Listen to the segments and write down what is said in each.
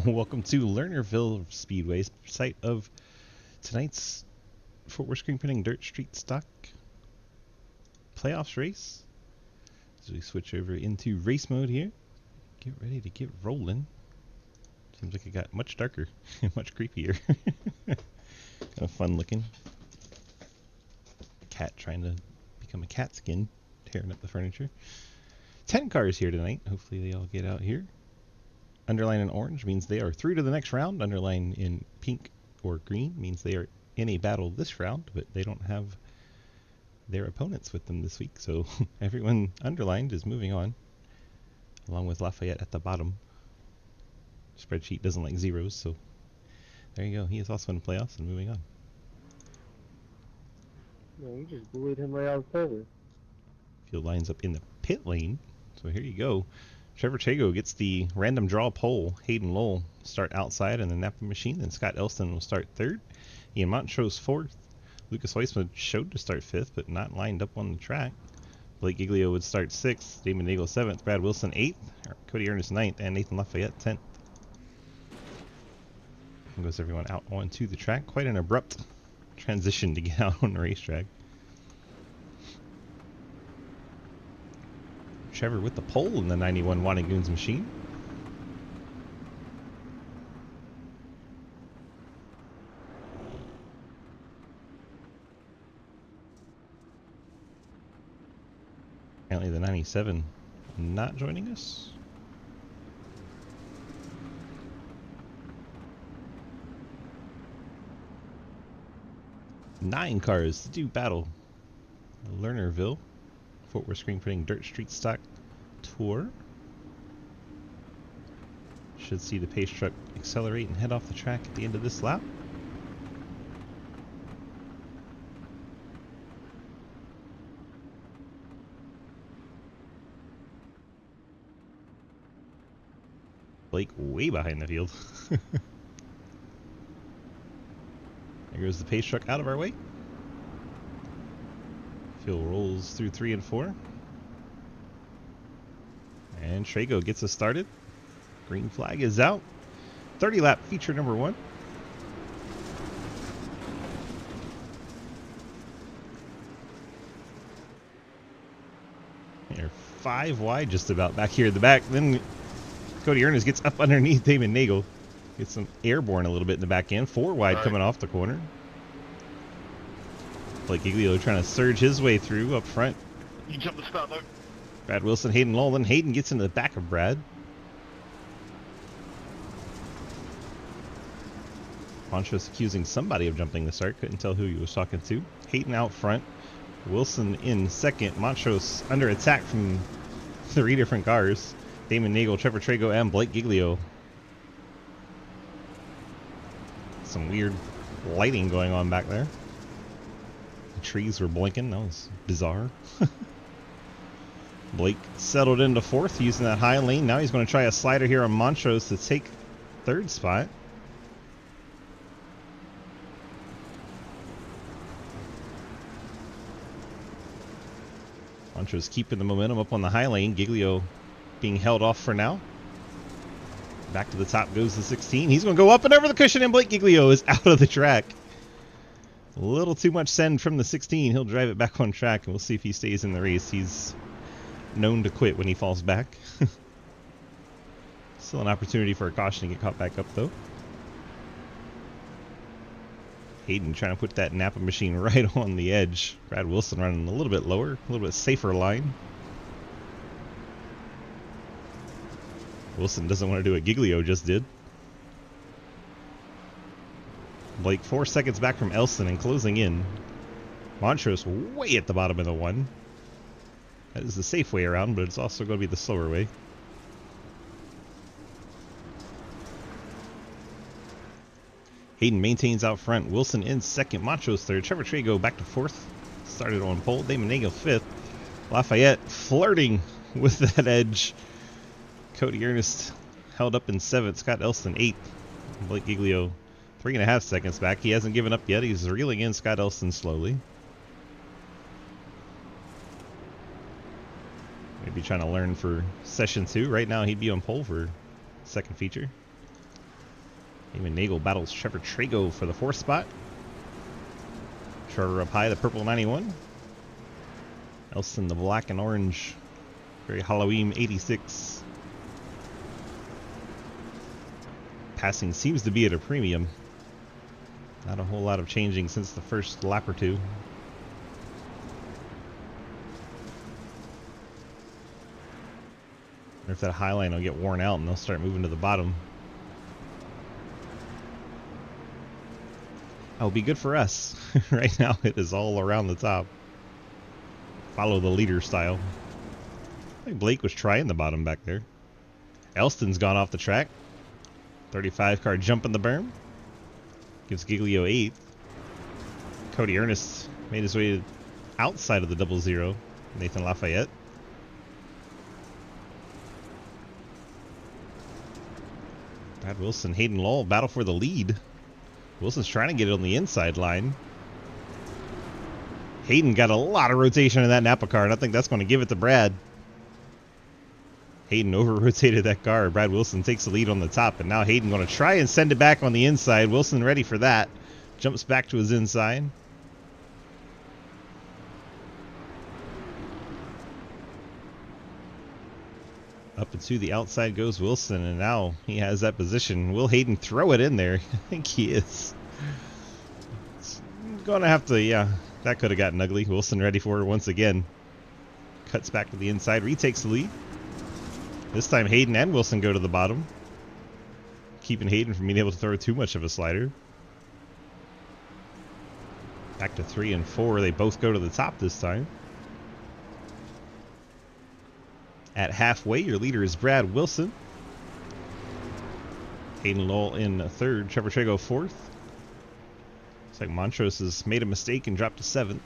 Welcome to Lernerville Speedway, site of tonight's Fort Worth Screen Printing Dirt Street Stock playoffs race. As we switch over into race mode here, get ready to get rolling. Seems like it got much darker, much creepier. Kind of fun looking. Cat trying to become a cat skin, tearing up the furniture. 10 cars here tonight. Hopefully they all get out here. Underline in orange means they are through to the next round. Underline in pink or green means they are in a battle this round, but they don't have their opponents with them this week. So everyone underlined is moving on, along with Lafayette at the bottom. Spreadsheet doesn't like zeros, so there you go. He is also in the playoffs and moving on. Yeah, you just bullied him right out of the server. Field lines up in the pit lane. So here you go. Trevor Chago gets the random draw pole. Hayden Lowell start outside in the Napa machine. Then Scott Elston will start third. Ian Montrose fourth. Lucas Weissman showed to start fifth, but not lined up on the track. Blake Giglio would start sixth. Damon Nagel seventh. Brad Wilson eighth. Cody Ernest ninth. And Nathan Lafayette 10th. And goes everyone out onto the track. Quite an abrupt transition to get out on the racetrack. Trevor with the pole in the 91 Wanting Goons machine. Apparently the 97 not joining us. Nine cars to do battle. Lernerville, Fort Worth Screen Printing Dirt Street Stock Tour. Should see the pace truck accelerate and head off the track at the end of this lap. Blake way behind the field. There goes the pace truck out of our way. Field rolls through 3 and 4. And Trago gets us started. Green flag is out. 30 lap feature number 1. They're 5 wide just about back here at the back. Then Cody Ernest gets up underneath Damon Nagel. Gets some airborne a little bit in the back end. 4 wide coming off the corner. Blake Giglio trying to surge his way through up front. You jumped the start though. Brad Wilson, Hayden Lowell. Then Hayden gets into the back of Brad. Montrose accusing somebody of jumping the start. Couldn't tell who he was talking to. Hayden out front. Wilson in second. Montrose under attack from 3 different cars. Damon Nagel, Trevor Trago, and Blake Giglio. Some weird lighting going on back there. The trees were blinking. That was bizarre. Blake settled into 4th using that high lane. Now he's going to try a slider here on Montrose to take 3rd spot. Montrose keeping the momentum up on the high lane. Giglio being held off for now. Back to the top goes the 16. He's going to go up and over the cushion, and Blake Giglio is out of the track. A little too much send from the 16. He'll drive it back on track, and we'll see if he stays in the race. He's known to quit when he falls back. Still an opportunity for a caution to get caught back up, though. Hayden trying to put that Napa machine right on the edge. Brad Wilson running a little bit lower, a little bit safer line. Wilson doesn't want to do what Giglio just did. Blake 4 seconds back from Elston and closing in. Montrose way at the bottom of the 1. That is the safe way around, but it's also going to be the slower way. Hayden maintains out front. Wilson in second. Montrose third. Trevor Trago back to 4th. Started on pole. Damon Nagel 5th. Lafayette flirting with that edge. Cody Ernest held up in 7th. Scott Elston 8th. Blake Giglio 3.5 seconds back. He hasn't given up yet. He's reeling in Scott Elston slowly. Maybe trying to learn for session 2. Right now he'd be on pole for second feature. Damon Nagel battles Trevor Trago for the 4th spot. Trevor up high, the purple 91. Elston, the black and orange. Very Halloween 86. Passing seems to be at a premium. Not a whole lot of changing since the first lap or two. Or if that high line will get worn out and they'll start moving to the bottom. That will be good for us. Right now it is all around the top. Follow the leader style. I think Blake was trying the bottom back there. Elston's gone off the track. 35 car jump in the berm. Gives Giglio 8th. Cody Ernest made his way outside of the 00. Nathan Lafayette. Brad Wilson, Hayden Lowell battle for the lead. Wilson's trying to get it on the inside line. Hayden got a lot of rotation in that Napa car, and I think that's going to give it to Brad. Hayden over-rotated that car. Brad Wilson takes the lead on the top, and now Hayden going to try and send it back on the inside. Wilson ready for that. Jumps back to his inside. Up and to the outside goes Wilson, and now he has that position. Will Hayden throw it in there? I think he is. It's going to have to, yeah, that could have gotten ugly. Wilson ready for it once again. Cuts back to the inside, retakes the lead. This time Hayden and Wilson go to the bottom, keeping Hayden from being able to throw too much of a slider. Back to 3 and 4. They both go to the top this time. At halfway, your leader is Brad Wilson. Hayden Lowell in 3rd. Trevor Trago 4th. Looks like Montrose has made a mistake and dropped to 7th.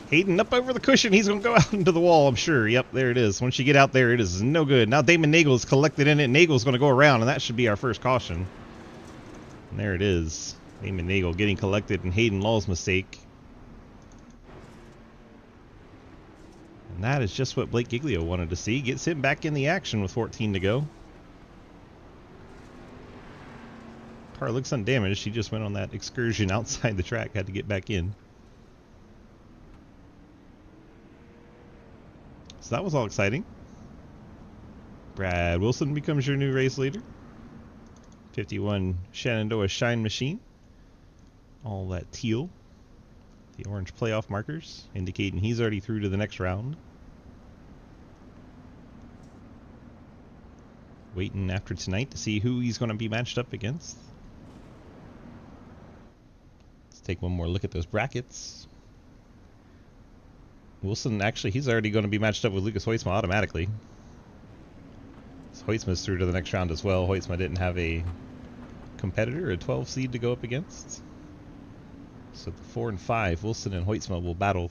Hayden up over the cushion. He's going to go out into the wall, I'm sure. Yep, there it is. Once you get out there, it is no good. Now Damon Nagel is collected in it. Nagel's going to go around, and that should be our first caution. And there it is. Damon Nagel getting collected, and Hayden Lowell's mistake. And that is just what Blake Giglio wanted to see. Gets him back in the action with 14 to go. Car looks undamaged. He just went on that excursion outside the track. Had to get back in. So that was all exciting. Brad Wilson becomes your new race leader. 51 Shenandoah Shine Machine. All that teal. The orange playoff markers indicating he's already through to the next round. Waiting after tonight to see who he's going to be matched up against. Let's take one more look at those brackets. Wilson, actually, he's already going to be matched up with Lucas Hoytsma automatically. So Hoytsma's through to the next round as well. Hoytsma didn't have a competitor, a 12 seed to go up against. So the 4 and 5, Wilson and Hoytsma will battle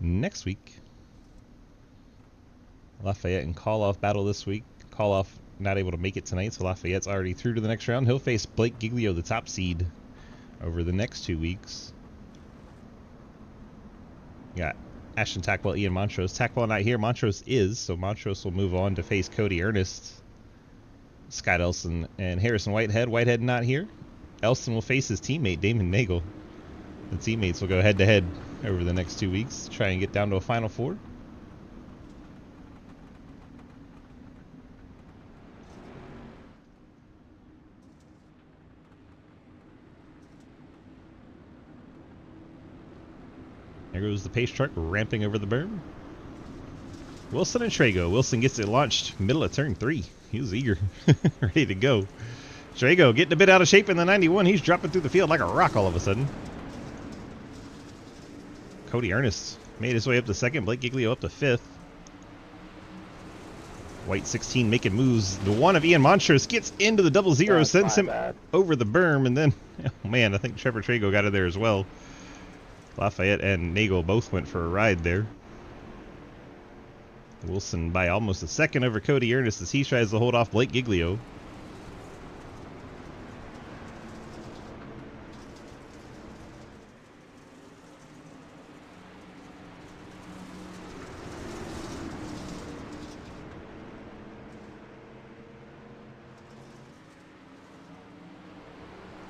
next week. Lafayette and Call-Off battle this week. Call-Off not able to make it tonight, so Lafayette's already through to the next round. He'll face Blake Giglio, the top seed, over the next 2 weeks. Got Ashton Tackwell, Ian Montrose. Tackwell not here. Montrose is, so Montrose will move on to face Cody Ernest, Scott Elson, and Harrison Whitehead. Whitehead not here. Elson will face his teammate, Damon Nagel. The teammates will go head-to-head over the next 2 weeks, try and get down to a Final Four. There goes the pace truck ramping over the berm. Wilson and Trago. Wilson gets it launched middle of turn 3. He was eager, ready to go. Trago getting a bit out of shape in the 91. He's dropping through the field like a rock all of a sudden. Cody Ernest made his way up to 2nd. Blake Giglio up to 5th. White 16 making moves. The one of Ian Montrose gets into the 00, sends him over the berm, and then, oh man, I think Trevor Trago got it there as well. Lafayette and Nagel both went for a ride there. Wilson by almost a second over Cody Ernest as he tries to hold off Blake Giglio.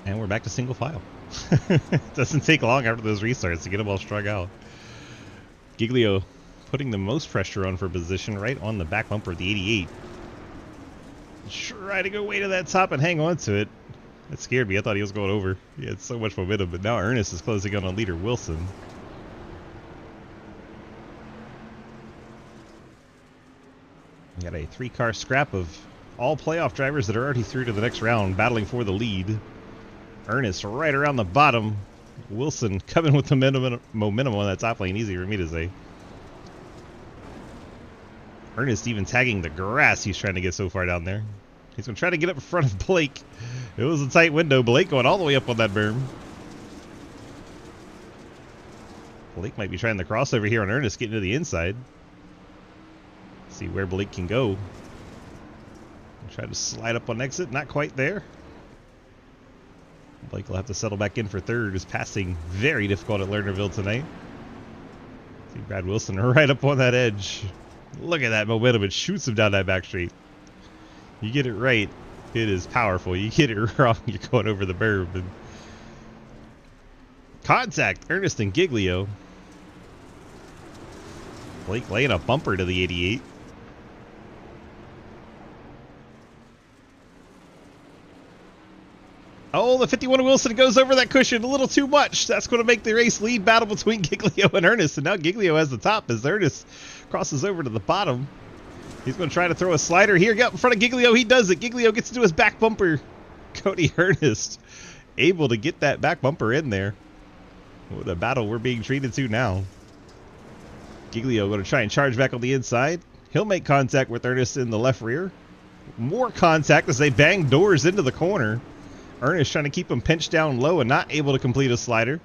And we're back to single file. Doesn't take long after those restarts to get them all strung out. Giglio putting the most pressure on for position right on the back bumper of the 88. Try to go way to that top and hang on to it. That scared me. I thought he was going over. He had so much momentum, but now Ernest is closing in on leader Wilson. We got a 3-car scrap of all playoff drivers that are already through to the next round, battling for the lead. Ernest right around the bottom. Wilson coming with the momentum on that top lane. Easy for me to say. Ernest even tagging the grass he's trying to get so far down there. He's going to try to get up in front of Blake. It was a tight window. Blake going all the way up on that berm. Blake might be trying the crossover here on Ernest, getting to the inside. See where Blake can go. Try to slide up on exit. Not quite there. Blake will have to settle back in for third. Is passing very difficult at Lernerville tonight. See Brad Wilson right up on that edge. Look at that momentum. It shoots him down that back street. You get it right, it is powerful. You get it wrong, you're going over the berm. And contact, Ernest and Giglio. Blake laying a bumper to the 88. Oh, the 51 Wilson goes over that cushion a little too much. That's going to make the race lead battle between Giglio and Ernest. And now Giglio has the top as Ernest crosses over to the bottom. He's going to try to throw a slider here. Get up in front of Giglio. He does it. Giglio gets into his back bumper. Cody Ernest able to get that back bumper in there. What a battle we're being treated to now. Giglio going to try and charge back on the inside. He'll make contact with Ernest in the left rear. More contact as they bang doors into the corner. Ernest trying to keep him pinched down low and not able to complete a slider.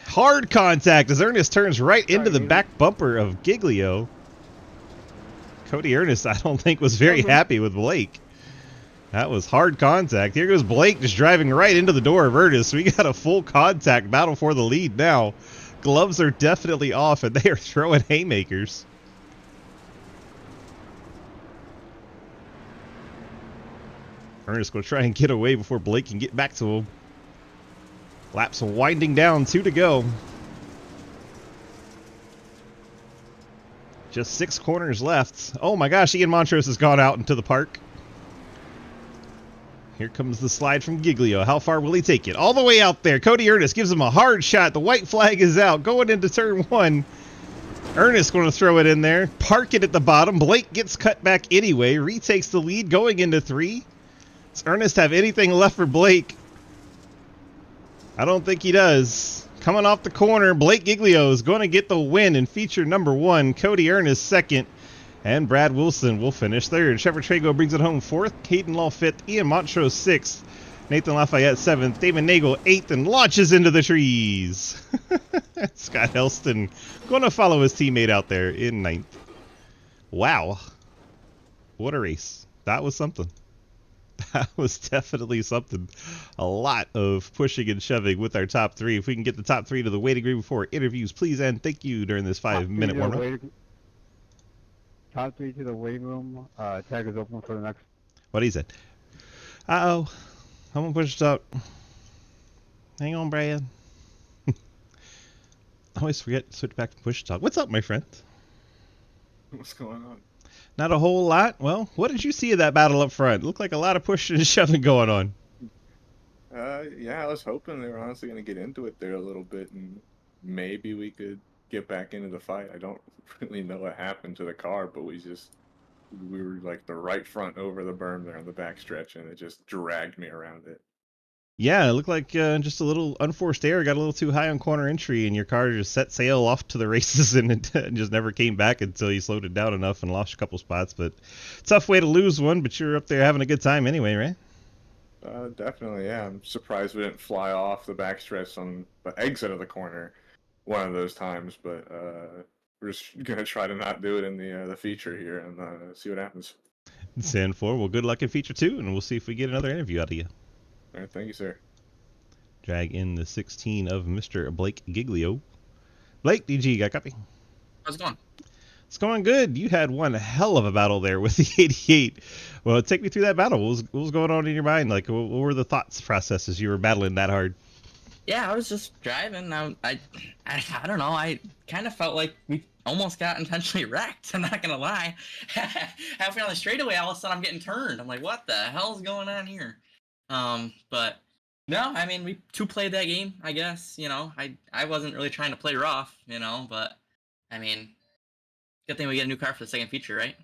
Hard contact as Ernest turns right into the back bumper of Giglio. Cody Ernest, I don't think, was very happy with Blake. That was hard contact. Here goes Blake just driving right into the door of Ernest. We got a full contact battle for the lead now. Gloves are definitely off and they are throwing haymakers. Ernest going to try and get away before Blake can get back to him. Laps winding down, 2 to go. Just 6 corners left. Oh my gosh, Ian Montrose has gone out into the park. Here comes the slide from Giglio. How far will he take it? All the way out there. Cody Ernest gives him a hard shot. The white flag is out. Going into turn 1. Ernest going to throw it in there. Park it at the bottom. Blake gets cut back anyway. Retakes the lead going into 3. Does Ernest have anything left for Blake? I don't think he does. Coming off the corner, Blake Giglio is going to get the win in feature number 1. Cody Ernest second. And Brad Wilson will finish third. Trevor Trago brings it home 4th. Caden Law 5th. Ian Montrose 6th. Nathan Lafayette 7th. Damon Nagel 8th and launches into the trees. Scott Helston going to follow his teammate out there in 9th. Wow. What a race. That was something. That was definitely something. A lot of pushing and shoving with our top 3. If we can get the top 3 to the waiting room for interviews, please and thank you during this 5-minute warm-up. Top 3 to the waiting room. Tag is open for the next. What he said. Uh-oh. I'm going to push stop. Hang on, Brad. I always forget to switch back to push talk. What's up, my friend? What's going on? Not a whole lot. Well, what did you see of that battle up front? Looked like a lot of pushing and shoving going on. Yeah, I was hoping they were honestly going to get into it there a little bit, and maybe we could get back into the fight. I don't really know what happened to the car, but we were like the right front over the berm there on the back stretch, and it just dragged me around it. Yeah, it looked like just a little unforced error, got a little too high on corner entry, and your car just set sail off to the races and it just never came back until you slowed it down enough and lost a couple spots. But tough way to lose one, but you're up there having a good time anyway, right? Definitely, yeah. I'm surprised we didn't fly off the backstretch on the exit of the corner one of those times, but we're just going to try to not do it in the feature here and see what happens. 10-4. Well, good luck in feature 2, and we'll see if we get another interview out of you. All right, thank you, sir. Drag in the 16 of Mr. Blake Giglio. Blake, DG, got a copy? How's it going? It's going good. You had one hell of a battle there with the 88. Well, take me through that battle. What was going on in your mind? Like, what were the thoughts processes you were battling that hard? Yeah, I was just driving. I don't know. I kind of felt like we almost got intentionally wrecked. I'm not gonna lie. Halfway on the straightaway, all of a sudden I'm getting turned. I'm like, what the hell's going on here? But no, I mean, we two played that game. I guess I wasn't really trying to play rough, but I mean, good thing we get a new car for the second feature, right?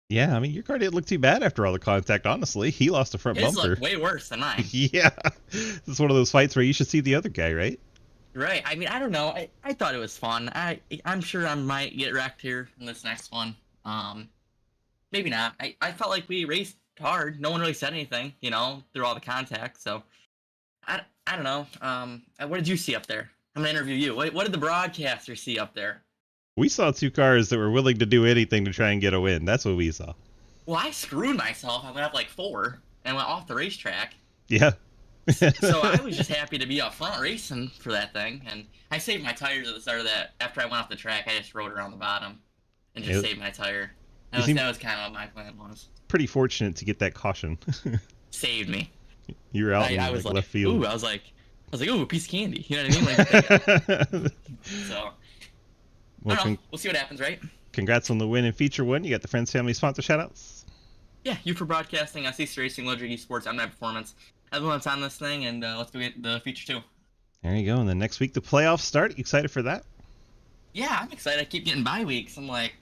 Yeah, I mean, your car didn't look too bad after all the contact, honestly. He lost a front His bumper. looked way worse than mine. Yeah. It's one of those fights where you should see the other guy, right? Right. I mean, I don't know. I thought it was fun. I'm sure I might get wrecked here in this next one. Maybe not. I felt like we raced hard. No one really said anything, through all the contact. So I don't know. What did you see up there? I'm gonna interview you. What did the broadcaster see up there? We saw two cars that were willing to do anything to try and get a win. That's what we saw. Well, I screwed myself. I went up like 4 and went off the racetrack. Yeah. So I was just happy to be up front racing for that thing, and I saved my tires at the start of that. After I went off the track, I just rode around the bottom and just saved my tire. That was kind of what my plan was. Pretty fortunate to get that caution. Saved me. You were out in I was like, left field. Ooh, I was like, ooh, a piece of candy. You know what I mean? Like, so, Well, I don't know. We'll see what happens, right? Congrats on the win in Feature 1. You got the Friends Family sponsor shoutouts. Yeah, you for broadcasting, CC Racing, Ludwig Esports, I'm Performance. Everyone's on this thing, and let's go get the Feature 2. There you go. And then next week, the playoffs start. You excited for that? Yeah, I'm excited. I keep getting bye weeks. I'm like,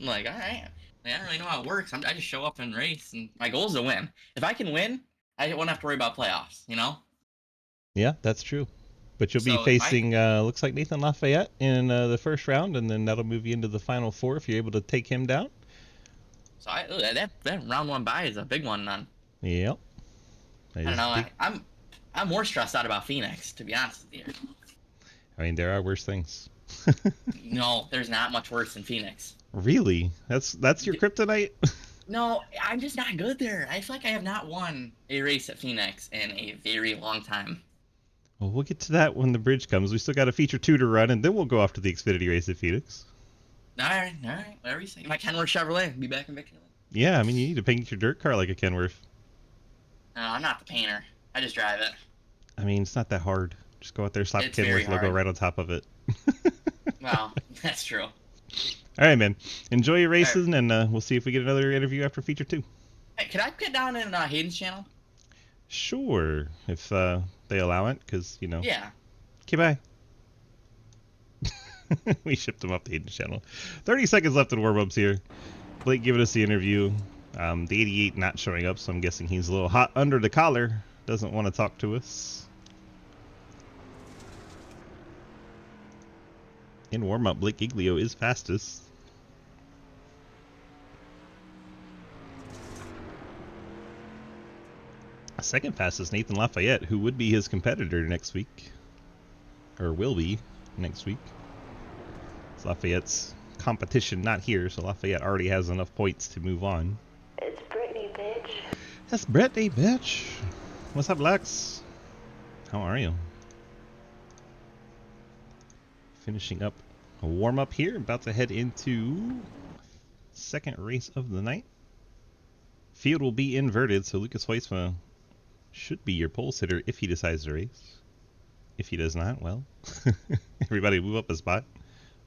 all right. I don't really know how it works. I just show up and race, and my goal is to win. If I can win, I won't have to worry about playoffs, Yeah, that's true. But you'll be facing, looks like Nathan Lafayette in the first round, and then that'll move you into the final 4 if you're able to take him down. So that round 1 bye is a big one, man. Yep. I don't know. I'm more stressed out about Phoenix, to be honest with you. I mean, there are worse things. No, there's not much worse than Phoenix. Really? That's your kryptonite? No, I'm just not good there. I feel like I have not won a race at Phoenix in a very long time. Well, we'll get to that when the bridge comes. We still got a Feature 2 to run, and then we'll go off to the Xfinity race at Phoenix. All right. Whatever you say. My Kenworth Chevrolet. Be back in Victory Lane. Yeah, I mean, you need to paint your dirt car like a Kenworth. No, I'm not the painter. I just drive it. I mean, it's not that hard. Just go out there, slap the Kenworth logo right on top of it. Well, that's true. All right, man. Enjoy your racing, and we'll see if we get another interview after Feature 2. Hey, could I get down in Hayden's channel? Sure, if they allow it, because, Yeah. Okay, bye. We shipped him up the Hayden's channel. 30 seconds left in warm-ups here. Blake giving us the interview. The 88 not showing up, so I'm guessing he's a little hot under the collar. Doesn't want to talk to us. In warm-up, Blake Giglio is fastest. Second fastest, Nathan Lafayette, who would be his competitor next week. Or will be next week. It's Lafayette's competition not here, so Lafayette already has enough points to move on. It's Brittany, bitch. That's Brittany, bitch. What's up, Lex? How are you? Finishing up a warm-up here. About to head into second race of the night. Field will be inverted, so Lucas Weissma should be your pole sitter if he decides to race. If he does not, well, everybody move up a spot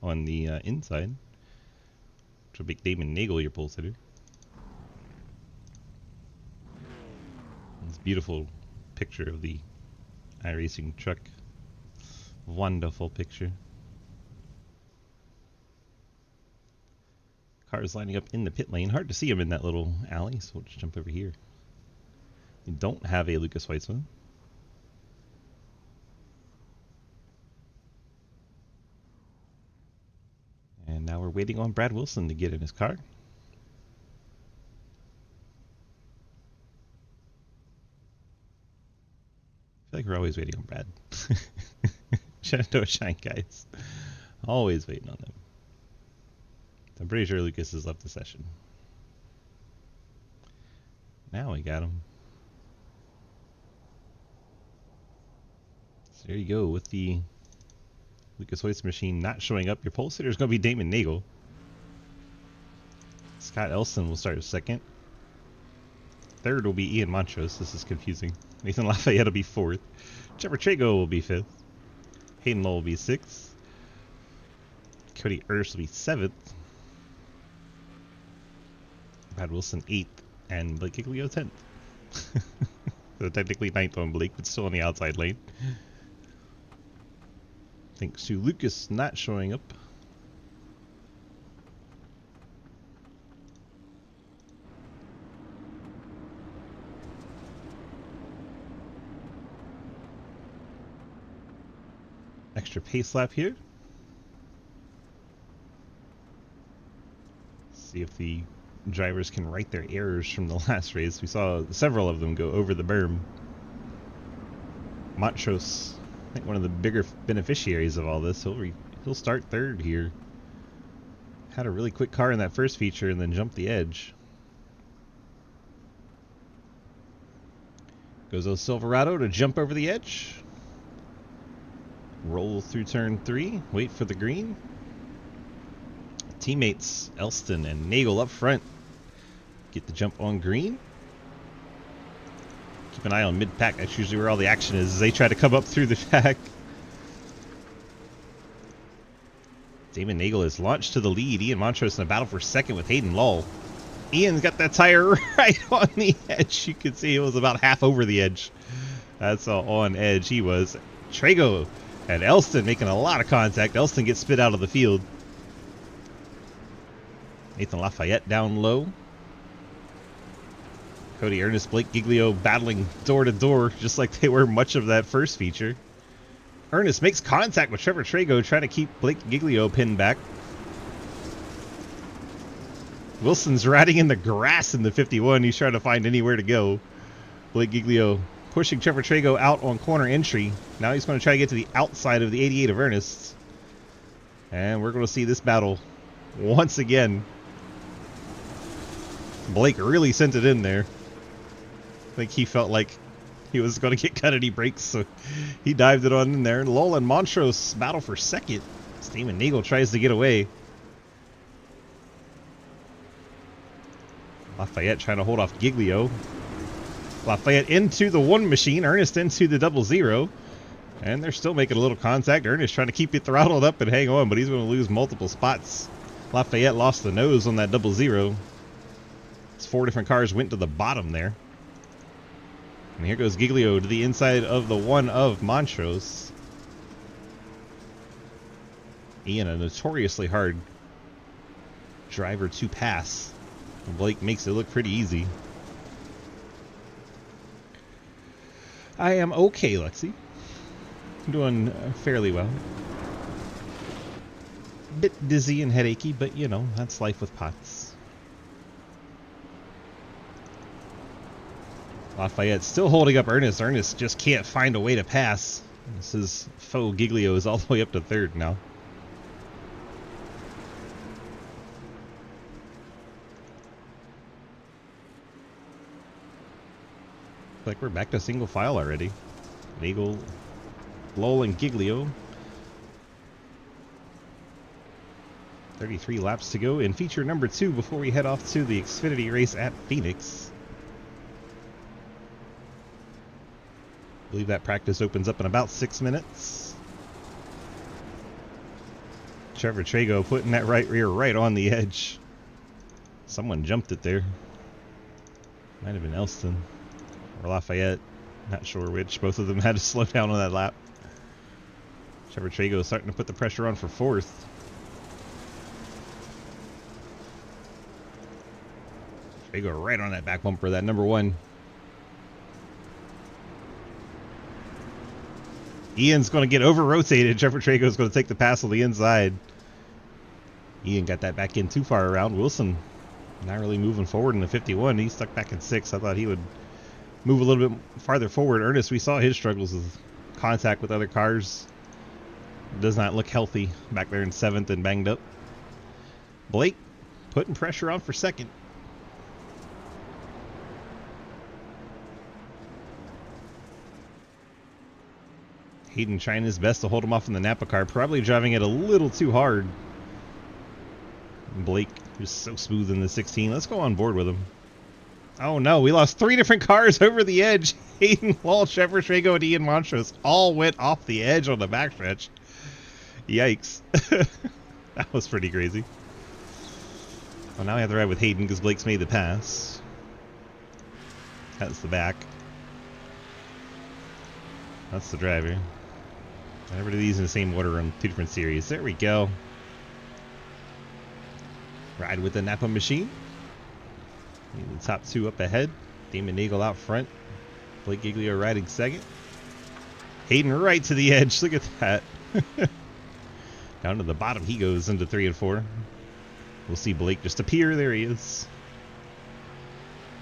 on the inside. Which will make Damon Nagel your pole sitter. This beautiful picture of the iRacing truck. Wonderful picture. Cars lining up in the pit lane. Hard to see them in that little alley, so we'll just jump over here. We don't have a Lucas Weissman. And now we're waiting on Brad Wilson to get in his car. I feel like we're always waiting on Brad. Shenandoah Shine guys. Always waiting on them. I'm pretty sure Lucas has left the session. Now we got him. So there you go with the Lucas Hoist machine not showing up. Your pole sitter is going to be Damon Nagel. Scott Elson will start second. Third will be Ian Montrose. This is confusing. Nathan Lafayette will be fourth. Trevor Trago will be fifth. Hayden Lowell will be sixth. Cody Ernst will be seventh. Brad Wilson eighth. And Blake Giglio 10th. So technically ninth on Blake, but still on the outside lane. Thanks to Lucas not showing up. Extra pace lap here. See if the drivers can right their errors from the last race. We saw several of them go over the berm. Montrose, I think one of the bigger beneficiaries of all this. He'll start third here. Had a really quick car in that first feature and then jumped the edge. Goes El Silverado to jump over the edge. Roll through turn 3. Wait for the green. Teammates Elston and Nagel up front. Get the jump on green. Keep an eye on mid-pack. That's usually where all the action is. As they try to come up through the pack. Damon Nagel is launched to the lead. Ian Montrose in a battle for second with Hayden Lowell. Ian's got that tire right on the edge. You can see it was about half over the edge. That's how on edge he was. Trago and Elston making a lot of contact. Elston gets spit out of the field. Nathan Lafayette down low. Cody Ernest, Blake Giglio battling door to door just like they were much of that first feature. Ernest makes contact with Trevor Trago trying to keep Blake Giglio pinned back. Wilson's riding in the grass in the 51. He's trying to find anywhere to go. Blake Giglio pushing Trevor Trago out on corner entry. Now he's going to try to get to the outside of the 88 of Ernest. And we're going to see this battle once again. Blake really sent it in there. I think he felt like he was going to get cut and he breaks, so he dived it on in there. Lowell and Montrose battle for second. Damon Nagel tries to get away. Lafayette trying to hold off Giglio. Lafayette into the one machine. Ernest into the 00. And they're still making a little contact. Ernest trying to keep it throttled up and hang on, but he's going to lose multiple spots. Lafayette lost the nose on that 00. It's 4 different cars went to the bottom there. And here goes Giglio to the inside of the one of Montrose. Ian, a notoriously hard driver to pass. Blake makes it look pretty easy. I am okay, Lexi. I'm doing fairly well. Bit dizzy and headachy, but you know, that's life with pots. Lafayette still holding up Ernest. Ernest just can't find a way to pass. This is foe Giglio is all the way up to third now. Like we're back to single file already. Nagel, Lowell, and Giglio. 33 laps to go in feature number 2 before we head off to the Xfinity race at Phoenix. I believe that practice opens up in about 6 minutes. Trevor Trago putting that right rear right on the edge. Someone jumped it there. Might have been Elston or Lafayette. Not sure which. Both of them had to slow down on that lap. Trevor Trago starting to put the pressure on for 4th. Trago right on that back bumper, that number 1. Ian's going to get over-rotated. Trevor Trago is going to take the pass on the inside. Ian got that back in too far around. Wilson not really moving forward in the 51. He's stuck back in 6th. I thought he would move a little bit farther forward. Ernest, we saw his struggles with contact with other cars. Does not look healthy back there in 7th and banged up. Blake putting pressure on for 2nd. Hayden trying his best to hold him off in the Napa car. Probably driving it a little too hard. Blake He was so smooth in the 16. Let's go on board with him. Oh no, we lost 3 different cars over the edge. Hayden, Wall, Trevor, Trago, and Ian Montrose all went off the edge on the backstretch. Yikes. That was pretty crazy. Well, now I have to ride with Hayden because Blake's made the pass. That's the back. That's the driver. I never do these in the same order on 2 different series. There we go. Ride with the Napa machine. The top 2 up ahead. Damon Nagel out front. Blake Giglio riding second. Hayden right to the edge. Look at that. Down to the bottom he goes into 3 and 4. We'll see Blake just appear. There he is.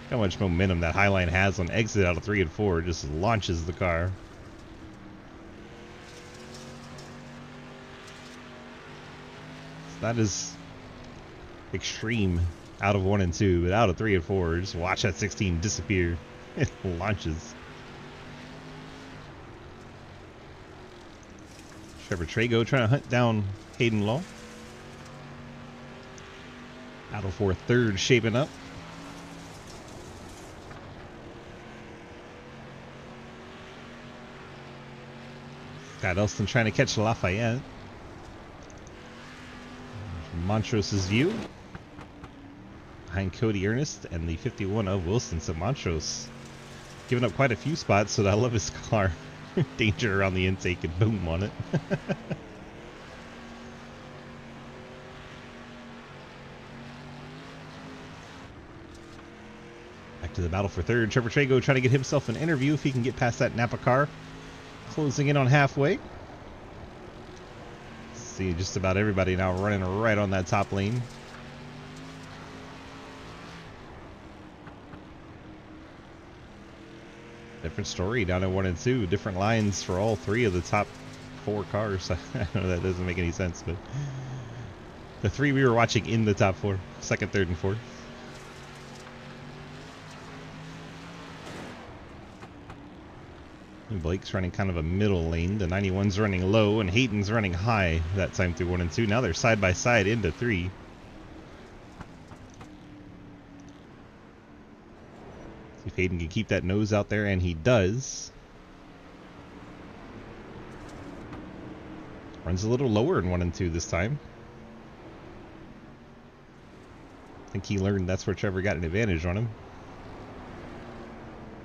How much momentum that Highline has on exit out of 3 and 4. Just launches the car. That is extreme out of 1 and 2, but out of 3 and 4, just watch that 16 disappear. It launches. Trevor Trago trying to hunt down Hayden Law. Battle for 3rd shaping up. Got Elston trying to catch Lafayette. Montrose's view. Behind Cody Ernest and the 51 of Wilson. So Montrose giving up quite a few spots, so I love his car. Danger around the intake and boom on it. Back to the battle for 3rd. Trevor Trago trying to get himself an interview if he can get past that Napa car. Closing in on halfway. See just about everybody now running right on that top lane. Different story down in 1 and 2. Different lines for all 3 of the top 4 cars. I know that doesn't make any sense, but the 3 we were watching in the top 4. 2nd, 3rd, and 4th. And Blake's running kind of a middle lane. The 91's running low, and Hayden's running high that time through 1 and 2. Now they're side by side into 3. See if Hayden can keep that nose out there, and he does. Runs a little lower in 1 and 2 this time. I think he learned that's where Trevor got an advantage on him.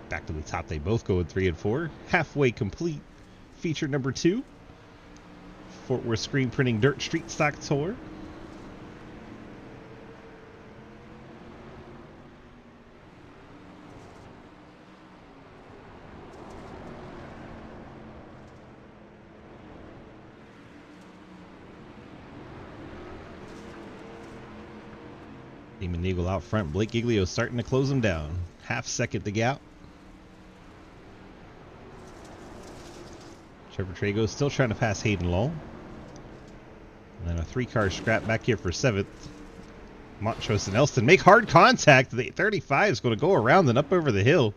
Back to the top, they both go in 3 and 4. Halfway complete. Feature number 2. Fort Worth Screen Printing Dirt Street Stock Tour. Damon Nagel out front. Blake Giglio starting to close him down. Half second to gap. Trevor Trago still trying to pass Hayden Law. And then a 3-car scrap back here for 7th. Montrose and Elston make hard contact. The 35 is going to go around and up over the hill.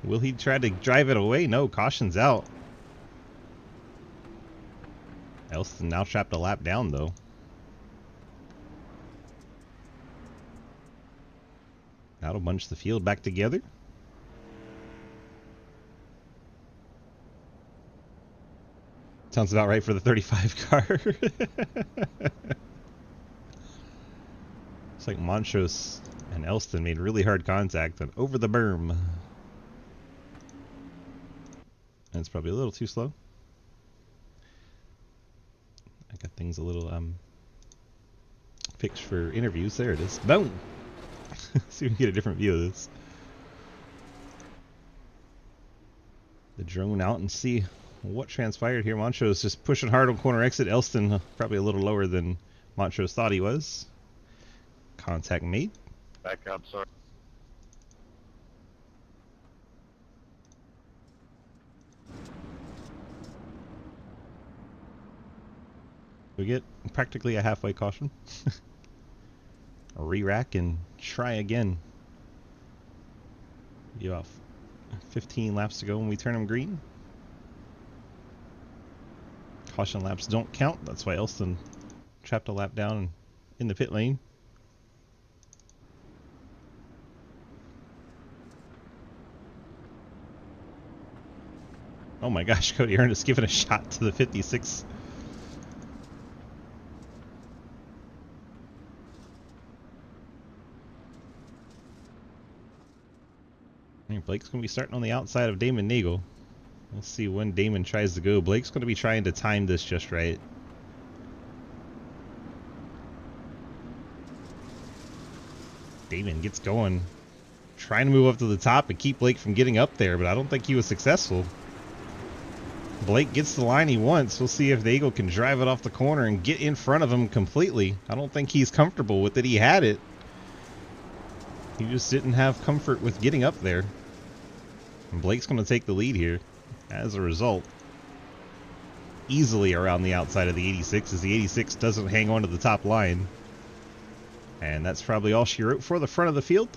Will he try to drive it away? No, caution's out. Elston now trapped a lap down, though. That'll bunch the field back together. Sounds about right for the 35 car. It's like Montrose and Elston made really hard contact and over the berm. And it's probably a little too slow. I got things a little fixed for interviews. There it is. Boom! See if we can get a different view of this. The drone out and see what transpired here. Montrose just pushing hard on corner exit. Elston probably a little lower than Montrose thought he was. Contact made. Back up, sorry. We get practically a halfway caution. A re-rack and try again. You have 15 laps to go when we turn them green. Caution laps don't count. That's why Elston trapped a lap down in the pit lane. Oh my gosh, Cody Ernest giving a shot to the 56. Blake's going to be starting on the outside of Damon Nagel. We'll see when Damon tries to go. Blake's going to be trying to time this just right. Damon gets going. Trying to move up to the top and keep Blake from getting up there, but I don't think he was successful. Blake gets the line he wants. We'll see if Nagel can drive it off the corner and get in front of him completely. I don't think he's comfortable with it. He had it. He just didn't have comfort with getting up there. And Blake's going to take the lead here. As a result, easily around the outside of the 86 as the 86 doesn't hang on to the top line. And that's probably all she wrote for the front of the field.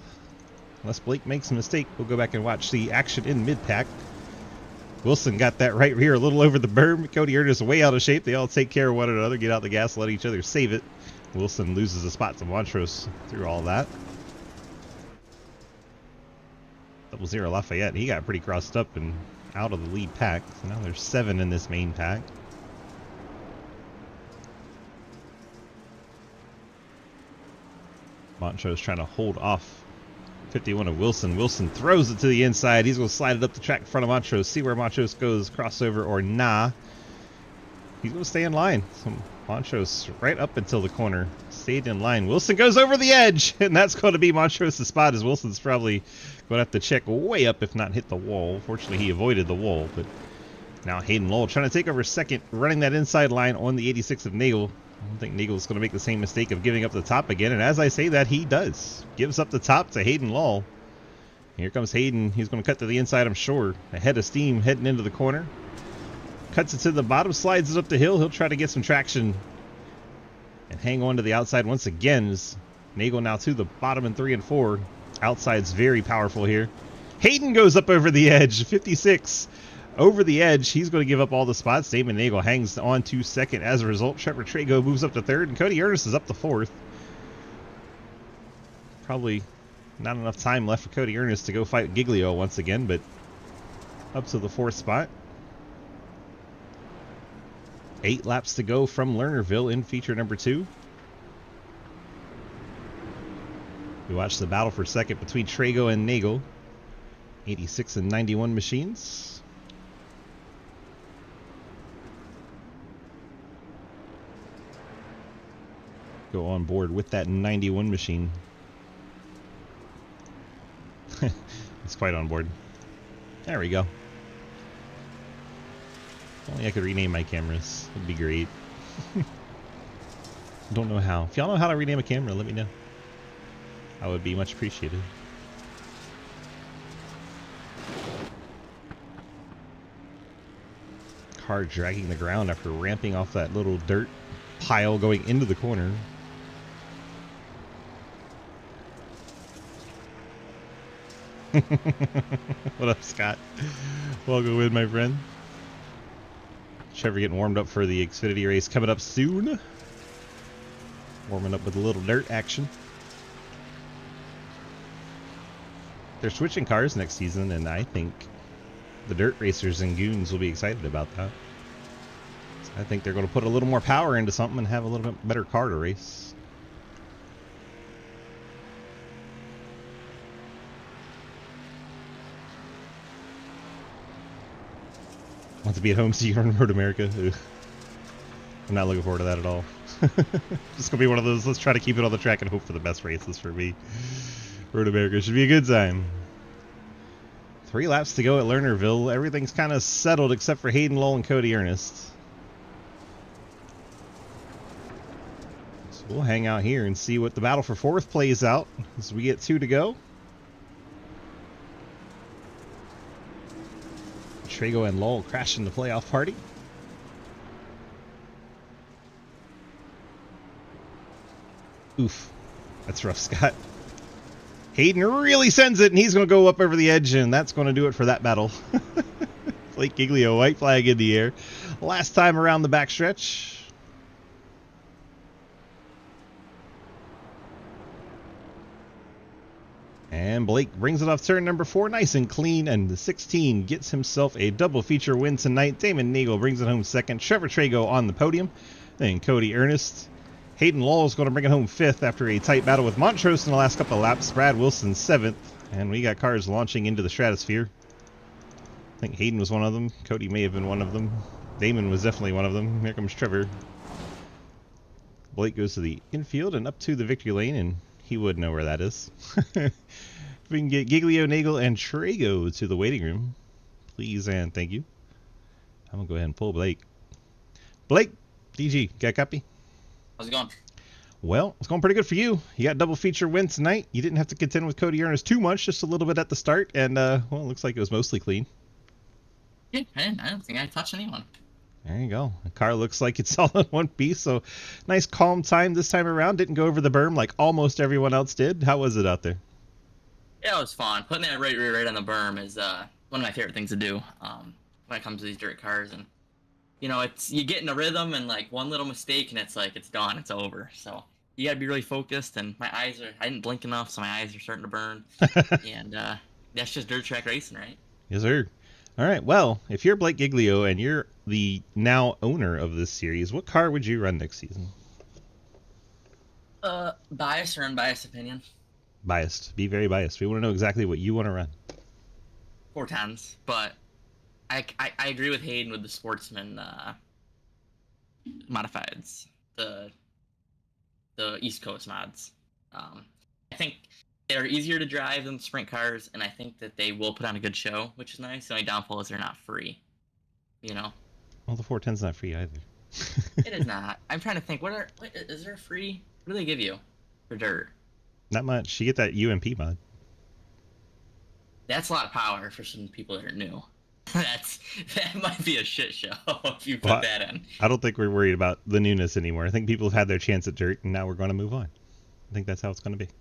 Unless Blake makes a mistake, we'll go back and watch the action in mid-pack. Wilson got that right rear a little over the berm. Cody Ernest way out of shape. They all take care of one another, get out the gas, let each other save it. Wilson loses a spot to Montrose through all that. 00 Lafayette, he got pretty crossed up and out of the lead pack. So now there's 7 in this main pack. Montrose trying to hold off 51 of Wilson. Wilson throws it to the inside. He's going to slide it up the track in front of Montrose. See where Montrose goes. Crossover or nah. He's going to stay in line. So Montrose right up until the corner. Stayed in line. Wilson goes over the edge. And that's going to be Montrose's spot as Wilson's probably going to have to check way up if not hit the wall. Fortunately, he avoided the wall. But now Hayden Lowell trying to take over second. Running that inside line on the 86 of Nagel. I don't think Nagel's going to make the same mistake of giving up the top again. And as I say that, he does. Gives up the top to Hayden Lowell. Here comes Hayden. He's going to cut to the inside, I'm sure. Ahead of steam, heading into the corner. Cuts it to the bottom, slides it up the hill. He'll try to get some traction and hang on to the outside once again. As Nagel now to the bottom in 3 and 4. Outside's very powerful here. Hayden goes up over the edge. 56. Over the edge, he's going to give up all the spots. Damon Nagel hangs on to second. As a result, Trevor Trago moves up to third, and Cody Ernest is up to fourth. Probably not enough time left for Cody Ernest to go fight Giglio once again, but up to the fourth spot. 8 laps to go from Lernerville in feature number 2. We watch the battle for second between Trago and Nagel. 86 and 91 machines. Go on board with that 91 machine. It's quite on board. There we go. If only I could rename my cameras. It'd be great. Don't know how. If y'all know how to rename a camera, let me know. I would be much appreciated. Car dragging the ground after ramping off that little dirt pile going into the corner. What up, Scott? Welcome in, my friend. Trevor getting warmed up for the Xfinity race coming up soon. Warming up with a little dirt action. They're switching cars next season, and I think the dirt racers and goons will be excited about that. So I think they're going to put a little more power into something and have a little bit better car to race. Want to be at home so you can run Road America? Ugh. I'm not looking forward to that at all. Just gonna be one of those, let's try to keep it on the track and hope for the best races for me. Road America should be a good time. 3 laps to go at Lernerville. Everything's kind of settled except for Hayden Lowell and Cody Ernest. So we'll hang out here and see what the battle for 4th plays out as we get 2 to go. Trago and Lowell crashing the playoff party. Oof. That's rough, Scott. Hayden really sends it, and he's going to go up over the edge, and that's going to do it for that battle. Blake Giglio, white flag in the air. Last time around the backstretch. And Blake brings it off turn number 4, nice and clean, and the 16 gets himself a double feature win tonight. Damon Nagel brings it home second, Trevor Trago on the podium, then Cody Ernest. Hayden Lowell is going to bring it home 5th after a tight battle with Montrose in the last couple of laps. Brad Wilson 7th, and we got cars launching into the stratosphere. I think Hayden was one of them. Cody may have been one of them. Damon was definitely one of them. Here comes Trevor. Blake goes to the infield and up to the victory lane, and he would know where that is. If we can get Giglio, Nagel, and Trago to the waiting room, please and thank you. I'm going to go ahead and pull Blake. Blake, DG, got a copy? How's it going? Well, it's going pretty good for you. You got double feature win tonight. You didn't have to contend with Cody Ernest too much, just a little bit at the start, and well, it looks like it was mostly clean. Yeah, I don't think I touched anyone. There you go. The car looks like it's all in one piece, so nice calm time this time around. Didn't go over the berm like almost everyone else did. How was it out there? Yeah, it was fun. Putting that right on the berm is one of my favorite things to do when it comes to these dirt cars. And, you know, you get in a rhythm and, like, one little mistake and it's like, it's gone, it's over. So you got to be really focused. And I didn't blink enough, so my eyes are starting to burn. And that's just dirt track racing, right? Yes, sir. All right, well, if you're Blake Giglio and you're the now owner of this series, what car would you run next season? Biased or unbiased opinion? Biased. Be very biased. We want to know exactly what you want to run. 410s, but I agree with Hayden with the Sportsman modifieds, the East Coast mods. I think they're easier to drive than the sprint cars, and I think that they will put on a good show, which is nice. The only downfall is they're not free, you know? Well, the 410's not free either. It is not. I'm trying to think, is there free? What do they give you for dirt? Not much. You get that UMP mod. That's a lot of power for some people that are new. That might be a shit show if you put Well, that in. I don't think we're worried about the newness anymore. I think people have had their chance at dirt, and now we're going to move on. I think that's how it's going to be.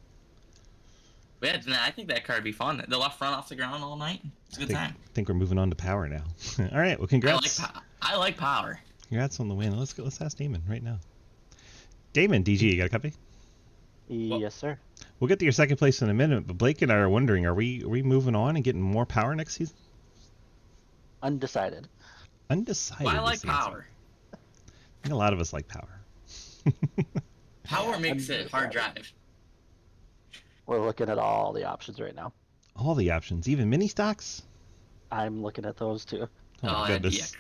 Yeah, I think that car would be fun. The left front off the ground all night. It's a good time. I think we're moving on to power now. All right. Well, congrats. I like power. Congrats on the win. Let's ask Damon right now. Damon, DG, you got a copy? Yes, sir. We'll get to your second place in a minute, but Blake and I are wondering, are we moving on and getting more power next season? Undecided. Undecided. Well, I like is the answer. power. I think a lot of us like power. Power makes it hard drive. We're looking at all the options right now. All the options, even mini stocks? I'm looking at those too. Oh, my that'd be goodness.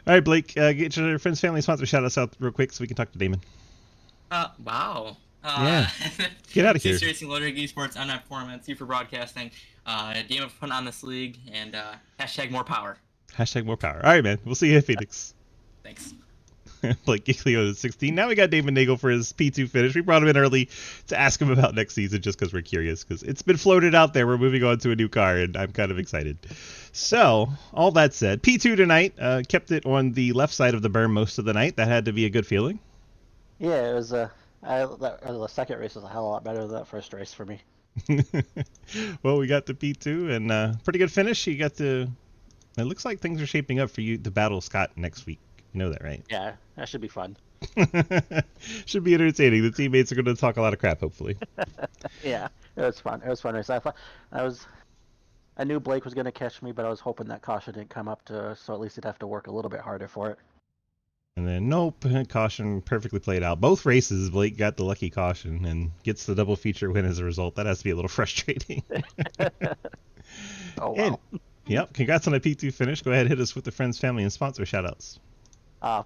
All right, Blake, get your friends, family, sponsor shout-outs out real quick so we can talk to Damon. Wow. Yeah. Get out of here. Racing, Low Drag Esports, I'm Foreman, C for broadcasting. Damon for putting on this league, and hashtag more power. Hashtag more power. All right, man. We'll see you at Phoenix. Thanks. Blake Giglio is 16. Now we got Damon Nagel for his P2 finish. We brought him in early to ask him about next season just because we're curious, because it's been floated out there. We're moving on to a new car, and I'm kind of excited. So, all that said, P2 tonight, kept it on the left side of the berm most of the night. That had to be a good feeling. Yeah, it was the second race was a hell of a lot better than that first race for me. Well, we got the P2 and pretty good finish. You got to. It looks like things are shaping up for you to battle Scott next week. You know that, right? Yeah, that should be fun. Should be entertaining. The teammates are going to talk a lot of crap, hopefully. Yeah, it was fun. It was fun race. I knew Blake was going to catch me, but I was hoping that caution didn't come up so at least he'd have to work a little bit harder for it. And then, nope, caution perfectly played out. Both races, Blake got the lucky caution and gets the double feature win as a result. That has to be a little frustrating. Oh, wow. And, yep, congrats on a P2 finish. Go ahead and hit us with the friends, family, and sponsor shout-outs.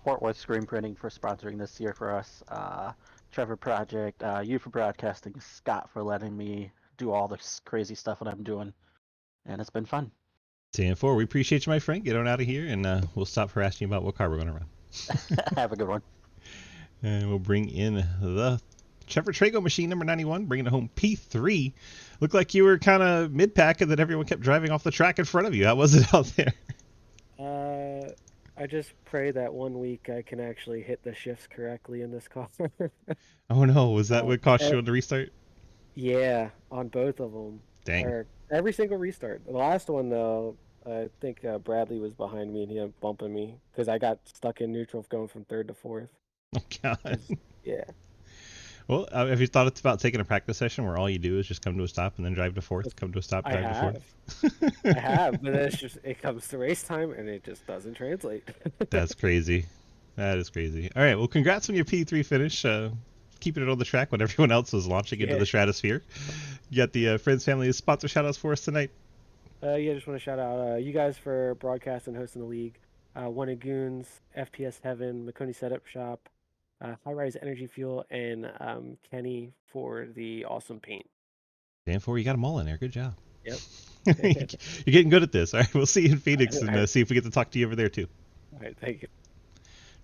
Fort Worth Screen Printing for sponsoring this year for us. Trevor Project, you for broadcasting, Scott for letting me do all this crazy stuff that I'm doing. And it's been fun. 10-4, we appreciate you, my friend. Get on out of here, and we'll stop harassing you about what car we're going to run. Have a good one. And we'll bring in the Trevor Trago machine, number 91, bringing it home P3. Looked like you were kind of mid-pack and that everyone kept driving off the track in front of you. How was it out there? I just pray that one week I can actually hit the shifts correctly in this car. Oh, no. Was that what cost you on the restart? Yeah, on both of them. Dang. Or every single restart. The last one, though, I think Bradley was behind me and he ended up bumping me because I got stuck in neutral going from third to fourth. Oh, God. Yeah. Well, have you thought about taking a practice session where all you do is just come to a stop and then drive to fourth, come to a stop, I drive to have. fourth? I have, but it's just it comes to race time and it just doesn't translate. That's crazy. That is crazy. All right, well, congrats on your P3 finish. Keeping it on the track when everyone else was launching into the stratosphere. You got the Friends Family sponsor shoutouts for us tonight. Yeah, just want to shout out you guys for broadcasting, hosting the league. One Goons, FPS Heaven, Maconi Setup Shop, High Rise Energy Fuel, and Kenny for the awesome paint. Dan, for you got them all in there. Good job. Yep. You're getting good at this. All right, we'll see you in Phoenix and see if we get to talk to you over there too. All right, thank you.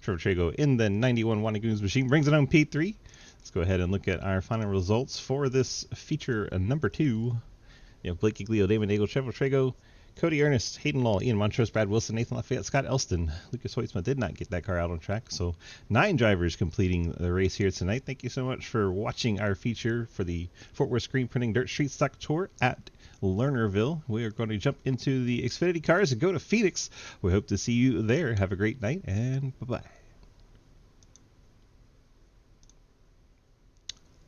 Trevor Trago in the 91 Wannagoons machine brings it home P3. Let's go ahead and look at our final results for this feature number 2. You have Blake Giglio, Damon Nagel, Trevor Trago, Cody Ernest, Hayden Law, Ian Montrose, Brad Wilson, Nathan Lafayette, Scott Elston. Lucas Hoytsma did not get that car out on track, so 9 drivers completing the race here tonight. Thank you so much for watching our feature for the Fort Worth Screen Printing Dirt Street Stock Tour at Lernerville. We are going to jump into the Xfinity cars and go to Phoenix. We hope to see you there. Have a great night, and bye-bye.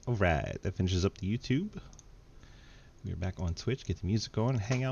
All right, that finishes up the YouTube. We're back on Twitch. Get the music going. Hang out.